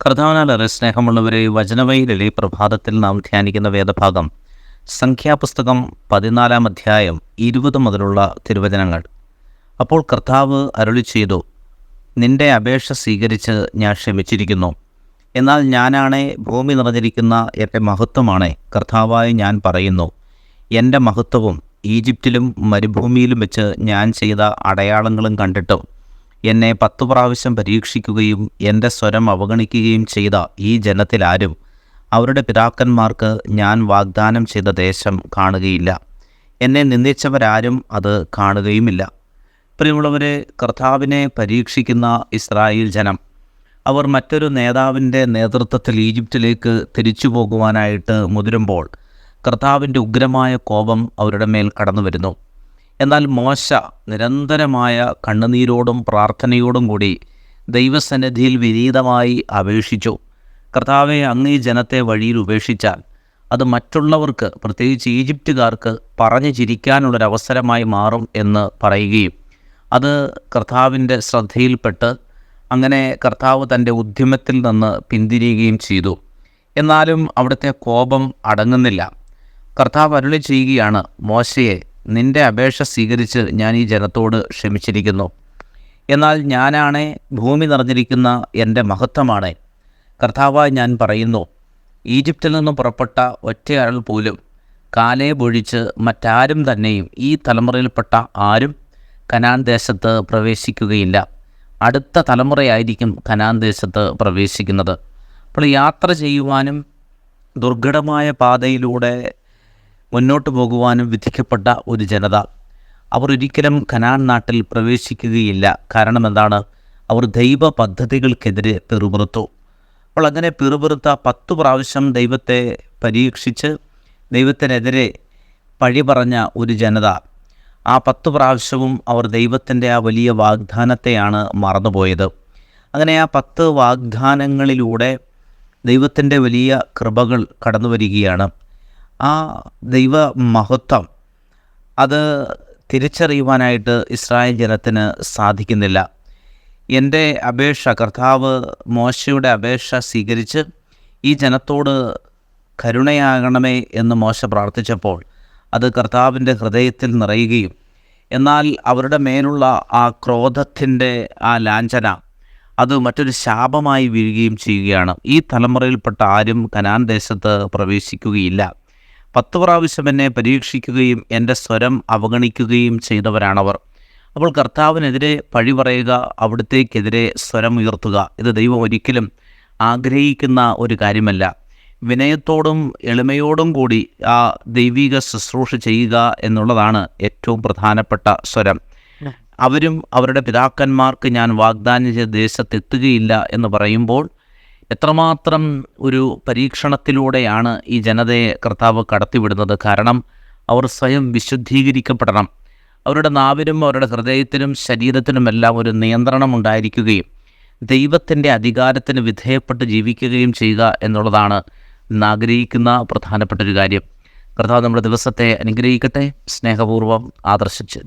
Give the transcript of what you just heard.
കർത്താവിനാലേറെ സ്നേഹമുള്ളവരെ, വചനവെയിലിലെ പ്രഭാതത്തിൽ നാം ധ്യാനിക്കുന്ന വേദഭാഗം സംഖ്യാപുസ്തകം 14 അധ്യായം 20 മുതലുള്ള തിരുവചനങ്ങൾ. അപ്പോൾ കർത്താവ് അരുളിച്ചെയ്തു, നിന്റെ അപേക്ഷ സ്വീകരിച്ച് ഞാൻ ക്ഷമിച്ചിരിക്കുന്നു. എന്നാൽ ഞാനാണേ ഭൂമി നിറഞ്ഞിരിക്കുന്ന എൻ്റെ മഹത്വമാണേ കർത്താവായി ഞാൻ പറയുന്നു. എൻ്റെ മഹത്വവും ഈജിപ്തിലും മരുഭൂമിയിലും വെച്ച് ഞാൻ ചെയ്ത അടയാളങ്ങളും കണ്ടിട്ടും എന്നെ 10 പ്രാവശ്യം പരീക്ഷിക്കുകയും എൻ്റെ സ്വരം അവഗണിക്കുകയും ചെയ്ത ഈ ജനത്തിലാരും അവരുടെ പിതാക്കന്മാർക്ക് ഞാൻ വാഗ്ദാനം ചെയ്ത ദേശം കാണുകയില്ല. എന്നെ നിന്ദിച്ചവരാരും അത് കാണുകയുമില്ല. പ്രിയമുള്ളവരെ, കർത്താവിനെ പരീക്ഷിക്കുന്ന ഇസ്രായേൽ ജനം, അവർ മറ്റൊരു നേതാവിൻ്റെ നേതൃത്വത്തിൽ ഈജിപ്തിലേക്ക് തിരിച്ചു പോകുവാനായിട്ട് മുതിരുമ്പോൾ കർത്താവിൻ്റെ ഉഗ്രമായ കോപം അവരുടെ മേൽ കടന്നു വരുന്നു. എന്നാൽ മോശ നിരന്തരമായ കണ്ണുനീരോടും പ്രാർത്ഥനയോടും കൂടി ദൈവസന്നിധിയിൽ വിനീതമായി അപേക്ഷിച്ചു, കർത്താവെ, അങ്ങ് ഈ ജനത്തെ വഴിയിൽ ഉപേക്ഷിച്ചാൽ അത് മറ്റുള്ളവർക്ക്, പ്രത്യേകിച്ച് ഈജിപ്തുകാർക്ക് പറഞ്ഞു ചിരിക്കാനുള്ളൊരവസരമായി മാറും എന്ന് പറയുകയും അത് കർത്താവിൻ്റെ ശ്രദ്ധയിൽപ്പെട്ട് അങ്ങനെ കർത്താവ് തൻ്റെ ഉദ്യമത്തിൽ നിന്ന് പിന്തിരിയുകയും ചെയ്തു. എന്നാലും അവിടുത്തെ കോപം അടങ്ങുന്നില്ല. കർത്താവ് അരുളി ചെയ്യുകയാണ്, മോശയെ, നിന്റെ അപേക്ഷ സ്വീകരിച്ച് ഞാൻ ഈ ജനത്തോട് ക്ഷമിച്ചിരിക്കുന്നു. എന്നാൽ ഞാനാണേ ഭൂമി നിറഞ്ഞിരിക്കുന്ന എൻ്റെ മഹത്വമാണ് കർത്താവായി ഞാൻ പറയുന്നു. ഈജിപ്തിൽ നിന്നും പുറപ്പെട്ട ഒറ്റയാൾ പോലും കാലേബൊഴിച്ച് മറ്റാരും തന്നെയും ഈ തലമുറയിൽപ്പെട്ട ആരും കനാൻ ദേശത്ത് പ്രവേശിക്കുകയില്ല. അടുത്ത തലമുറയായിരിക്കും കനാൻ ദേശത്ത് പ്രവേശിക്കുന്നത്. അപ്പോൾ യാത്ര ചെയ്യുവാനും ദുർഘടമായ പാതയിലൂടെ മുന്നോട്ട് പോകുവാനും വിധിക്കപ്പെട്ട ഒരു ജനത, അവർ ഒരിക്കലും കനാൻ നാട്ടിൽ പ്രവേശിക്കുകയില്ല. കാരണം എന്താണ്? അവർ ദൈവ പദ്ധതികൾക്കെതിരെ പിറുപിറുത്തു. അപ്പോൾ അങ്ങനെ പിറുപിറുത്ത 10 പ്രാവശ്യം ദൈവത്തെ പരീക്ഷിച്ച് ദൈവത്തിനെതിരെ പഴി പറഞ്ഞ ഒരു ജനത, ആ 10 പ്രാവശ്യവും അവർ ദൈവത്തിൻ്റെ ആ വലിയ വാഗ്ദാനത്തെയാണ് മറന്നുപോയത്. അങ്ങനെ ആ 10 വാഗ്ദാനങ്ങളിലൂടെ ദൈവത്തിൻ്റെ വലിയ കൃപകൾ കടന്നു വരികയാണ്. ആ ദൈവ മഹത്വം അത് തിരിച്ചറിയുവാനായിട്ട് ഇസ്രായേൽ ജനത്തിന് സാധിക്കുന്നില്ല. എൻ്റെ അപേക്ഷ, കർത്താവ് മോശയുടെ അപേക്ഷ സ്വീകരിച്ച് ഈ ജനത്തോട് കരുണയാകണമേ എന്ന് മോശ പ്രാർത്ഥിച്ചപ്പോൾ അത് കർത്താവിൻ്റെ ഹൃദയത്തിൽ നിറയുകയും എന്നാൽ അവരുടെ മേലുള്ള ആ ക്രോധത്തിൻ്റെ ആ ലാഞ്ചന അത് മറ്റൊരു ശാപമായി വീഴുകയും ചെയ്യുകയാണ്. ഈ തലമുറയിൽപ്പെട്ട ആരും കനാൻ ദേശത്ത് പ്രവേശിക്കുകയില്ല. 10 പ്രാവശ്യം എന്നെ പരീക്ഷിക്കുകയും എൻ്റെ സ്വരം അവഗണിക്കുകയും ചെയ്തവരാണവർ. അപ്പോൾ കർത്താവിനെതിരെ പഴി പറയുക, അവിടുത്തേക്കെതിരെ സ്വരം ഉയർത്തുക, ഇത് ദൈവം ഒരിക്കലും ആഗ്രഹിക്കുന്ന ഒരു കാര്യമല്ല. വിനയത്തോടും എളിമയോടും കൂടി ആ ദൈവിക ശുശ്രൂഷ ചെയ്യുക എന്നുള്ളതാണ് ഏറ്റവും പ്രധാനപ്പെട്ട സ്വരം. അവരും അവരുടെ പിതാക്കന്മാർക്ക് ഞാൻ വാഗ്ദാനം ചെയ്ത ദേശത്തെത്തുകയില്ല എന്ന് പറയുമ്പോൾ എത്രമാത്രം ഒരു പരീക്ഷണത്തിലൂടെയാണ് ഈ ജനതയെ കർത്താവ് കടത്തിവിടുന്നത്. കാരണം അവർ സ്വയം വിശുദ്ധീകരിക്കപ്പെടണം. അവരുടെ നാവിനും അവരുടെ ഹൃദയത്തിനും ശരീരത്തിനുമെല്ലാം ഒരു നിയന്ത്രണം ഉണ്ടായിരിക്കുകയും ദൈവത്തിൻ്റെ അധികാരത്തിന് വിധേയപ്പെട്ട് ജീവിക്കുകയും ചെയ്യുക എന്നുള്ളതാണ് ഇന്ന് ആഗ്രഹിക്കുന്ന പ്രധാനപ്പെട്ട ഒരു കാര്യം. കർത്താവ് നമ്മുടെ ദിവസത്തെ അനുഗ്രഹിക്കട്ടെ. സ്നേഹപൂർവ്വം, ആദർശിച്ച്.